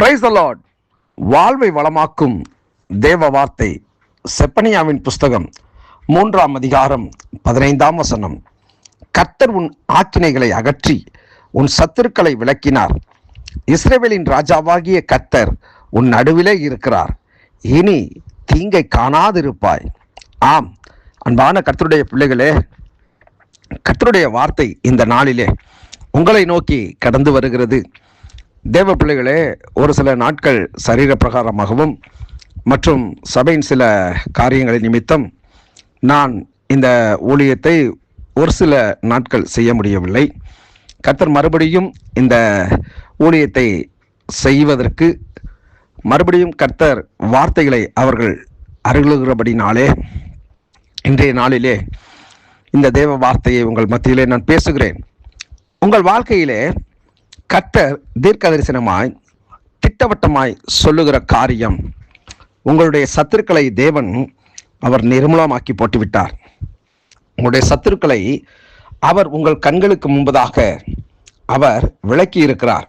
Praise the Lord. வாழ்வை வளமாக்கும் தேவ வார்த்தை. செப்பனியாவின் புஸ்தகம் 3ஆம் அதிகாரம் 15ஆம் வசனம். கர்த்தர் உன் ஆக்கினைகளை அகற்றி உன் சத்துருக்களை விலக்கினார். இஸ்ரவேலின் ராஜாவாகிய கர்த்தர் உன் நடுவிலே இருக்கிறார். இனி தீங்கை காணாதிருப்பாய். ஆம், அன்பான கர்த்தருடைய பிள்ளைகளே, கர்த்தருடைய வார்த்தை இந்த நாளிலே உங்களை நோக்கி கடந்து வருகிறது. தேவ பிள்ளைகளே, ஒரு சில நாட்கள் சரீர பிரகாரமாகவும் மற்றும் சபையின் சில காரியங்களின் நிமித்தம் நான் இந்த ஊழியத்தை ஒரு சில நாட்கள் செய்ய முடியவில்லை. கர்த்தர் மறுபடியும் இந்த ஊழியத்தை செய்வதற்கு மறுபடியும் கர்த்தர் வார்த்தைகளை அவர்கள் அருளுகிறபடினாலே இன்றைய நாளிலே இந்த தேவ வார்த்தையை உங்கள் மத்தியிலே நான் பேசுகிறேன். உங்கள் வாழ்க்கையிலே கர்த்தர் தீர்க்க தரிசனமாய் திட்டவட்டமாய் சொல்லுகிற காரியம், உங்களுடைய சத்துருக்களை தேவன் அவர் நிர்மூலமாக்கி போட்டுவிட்டார். உங்களுடைய சத்துருக்களை அவர் உங்கள் கண்களுக்கு முன்பதாக அவர் விலக்கி இருக்கிறார்,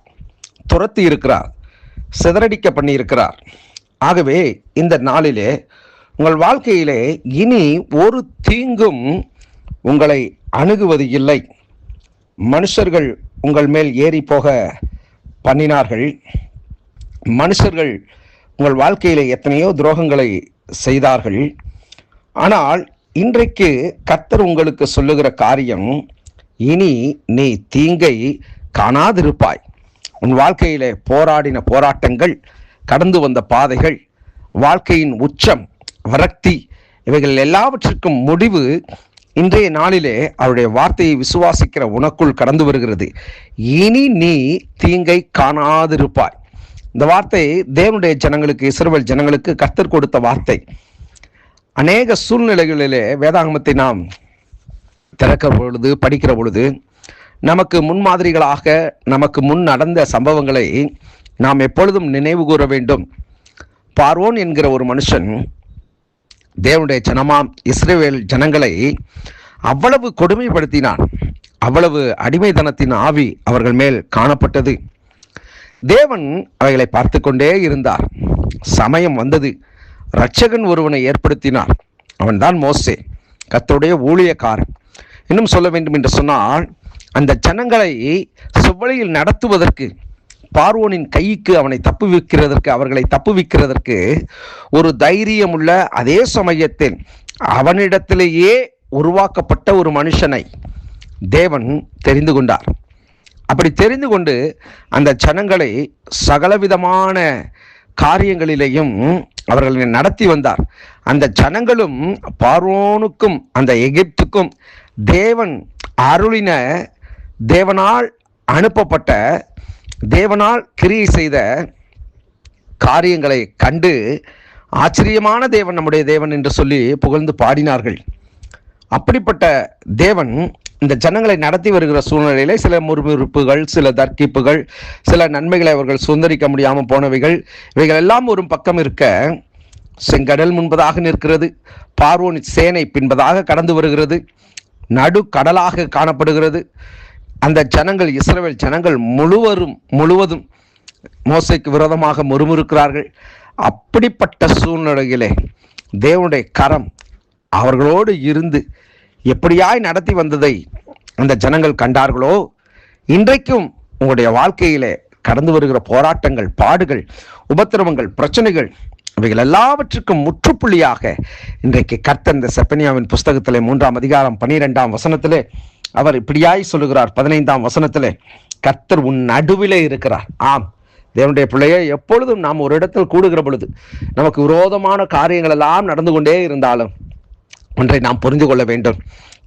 துரத்தி இருக்கிறார், சிதறடிக்க பண்ணி இருக்கிறார். ஆகவே இந்த நாளிலே உங்கள் வாழ்க்கையிலே இனி ஒரு தீங்கும் உங்களை அணுகுவது இல்லை. மனுஷர்கள் உங்கள் மேல் ஏறி போக பண்ணினார்கள். மனுஷர்கள் உங்கள் வாழ்க்கையிலே எத்தனையோ துரோகங்களை செய்தார்கள். ஆனால் இன்றைக்கு கர்த்தர் உங்களுக்கு சொல்லுகிற காரியம், இனி நீ தீங்கை காணாதிருப்பாய். உன் வாழ்க்கையிலே போராடின போராட்டங்கள், கடந்து வந்த பாதைகள், வாழ்க்கையின் உச்சம், விரக்தி, இவைகள் எல்லாவற்றிற்கும் முடிவு இன்றைய நாளிலே அவருடைய வார்த்தையை விசுவாசிக்கிற உனக்குள் கடந்து வருகிறது. இனி நீ தீங்கை காணாதிருப்பாய். இந்த வார்த்தை தேவனுடைய ஜனங்களுக்கு, இஸ்ரவேல் ஜனங்களுக்கு கர்த்தர் கொடுத்த வார்த்தை. அநேக சூழ்நிலைகளிலே வேதாகமத்தை நாம் திறக்கிற பொழுது, படிக்கிற பொழுது, நமக்கு முன்மாதிரிகளாக நமக்கு முன் நடந்த சம்பவங்களை நாம் எப்பொழுதும் நினைவு கூற வேண்டும். பார்வோன் என்கிற ஒரு மனுஷன் தேவனுடைய ஜனமாம் இஸ்ரவேல் ஜனங்களை அவ்வளவு கொடுமைப்படுத்தினான். அவ்வளவு அடிமைத்தனத்தின் ஆவி அவர்கள் மேல் காணப்பட்டது. தேவன் அவைகளை பார்த்து கொண்டே இருந்தார். சமயம் வந்தது, இரட்சகன் ஒருவனை ஏற்படுத்தினார். அவன்தான் மோசே, கர்த்தருடைய ஊழியக்காரன். இன்னும் சொல்ல வேண்டும் என்று சொன்னால், அந்த ஜனங்களை செவ்வழியில் நடத்துவதற்கு, பார்வோனின் கைக்கு அவர்களை தப்புவிக்கிறதற்கு ஒரு தைரியமுள்ள, அதே சமயத்தில் அவனிடத்திலேயே உருவாக்கப்பட்ட ஒரு மனுஷனை தேவன் தெரிந்து கொண்டார். அப்படி தெரிந்து கொண்டு அந்த ஜனங்களை சகலவிதமான காரியங்களிலேயும் அவர்களை நடத்தி வந்தார். அந்த ஜனங்களும் பார்வோனுக்கும் அந்த எகிப்துக்கும் தேவன் அருளின, தேவனால் அனுப்பப்பட்ட, தேவனால் கிரியை செய்த காரியங்களை கண்டு ஆச்சரியமான தேவன் நம்முடைய தேவன் என்று சொல்லி புகழ்ந்து பாடினார்கள். அப்படிப்பட்ட தேவன் இந்த ஜனங்களை நடத்தி வருகிற சூழ்நிலையிலே சில முறுமுறுப்புகள், சில தர்க்கிப்புகள், சில நன்மைகளை அவர்கள் சுதந்திரிக்க முடியாமல் போனவைகள், இவைகள் எல்லாம் ஒரு பக்கம் இருக்க, செங்கடல் முன்பதாக நிற்கிறது, பார்வோன் சேனை பின்பதாக கடந்து வருகிறது, நடு கடலாக காணப்படுகிறது. அந்த ஜனங்கள், இஸ்ரவேல் ஜனங்கள் முழுவதும் மோசேக்கு விரோதமாக முறுமுறுக்கிறார்கள். அப்படிப்பட்ட சூழ்நிலையிலே தேவனுடைய கரம் அவர்களோடு இருந்து எப்படியாய் நடத்தி வந்ததை அந்த ஜனங்கள் கண்டார்களோ, இன்றைக்கும் உங்களுடைய வாழ்க்கையிலே கடந்து வருகிற போராட்டங்கள், பாடுகள், உபத்திரவங்கள், பிரச்சனைகள், இவைகள் எல்லாவற்றுக்கும் முற்றுப்புள்ளியாக இன்றைக்கு கர்த்தர் இந்த செப்பனியாவின் புஸ்தகத்திலே 3ஆம் அதிகாரம் 12ஆம் வசனத்திலே அவர் இப்படியாய் சொல்லுகிறார். 15ஆம் வசனத்திலே, கர்த்தர் உன் நடுவிலே இருக்கிறார். ஆம், தேவனுடைய பிள்ளையை, எப்பொழுதும் நாம் ஒரு இடத்தில் கூடுகிற பொழுது நமக்கு விரோதமான காரியங்கள் எல்லாம் நடந்து கொண்டே இருந்தாலும் ஒன்றை நாம் புரிந்து கொள்ள வேண்டும்,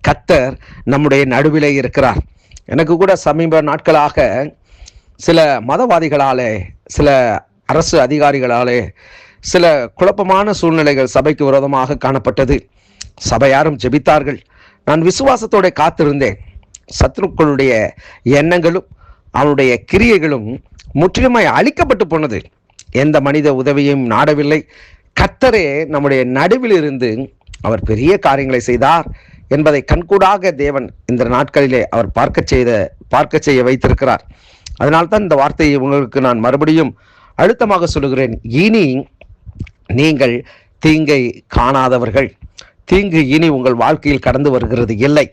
கர்த்தர் நம்முடைய நடுவிலே இருக்கிறார். எனக்கு கூட சமீப நாட்களாக சில மதவாதிகளாலே, சில அரசு அதிகாரிகளாலே சில குழப்பமான சூழ்நிலைகள் சபைக்கு விரோதமாக காணப்பட்டது. சபையாரும் ஜெபித்தார்கள். நான் விசுவாசத்தோட காத்திருந்தேன். சத்துருக்களுடைய எண்ணங்களும் அவனுடைய கிரியைகளும் முற்றிலுமாய் அழிக்கப்பட்டு போனது. எந்த மனித உதவியும் நாடவில்லை. கர்த்தரே நம்முடைய நடுவில் இருந்து அவர் பெரிய காரியங்களை செய்தார் என்பதை கண்கூடாக தேவன் இந்த நாட்களிலே அவர் பார்க்க செய்ய வைத்திருக்கிறார். அதனால்தான் இந்த வார்த்தையை உங்களுக்கு நான் மறுபடியும் அழுத்தமாக சொல்லுகிறேன், இனி நீங்கள் தீங்கை காணாதவர்கள். தீங்கு இனி உங்கள் வாழ்க்கையில் கடந்து வருகிறது இல்லை.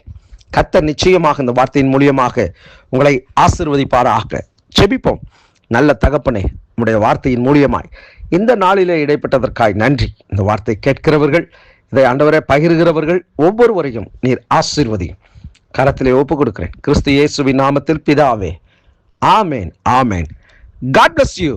கர்த்தர் நிச்சயமாக இந்த வார்த்தையின் மூலியமாக உங்களை ஆசீர்வதிப்பாராக. ஜெபிப்போம். நல்ல தகப்பனே, உம்முடைய வார்த்தையின் மூலியமாய் இந்த நாளிலே இடைப்பட்டதற்காய் நன்றி. இந்த வார்த்தை கேட்கிறவர்கள், இதை ஆண்டவரே பகிர்கிறவர்கள் ஒவ்வொருவரையும் நீர் ஆசீர்வதி. கரத்திலே ஒப்பு கொடுக்கிறேன், கிறிஸ்து இயேசுவின் நாமத்தில் பிதாவே. ஆமேன், ஆமேன். God bless you.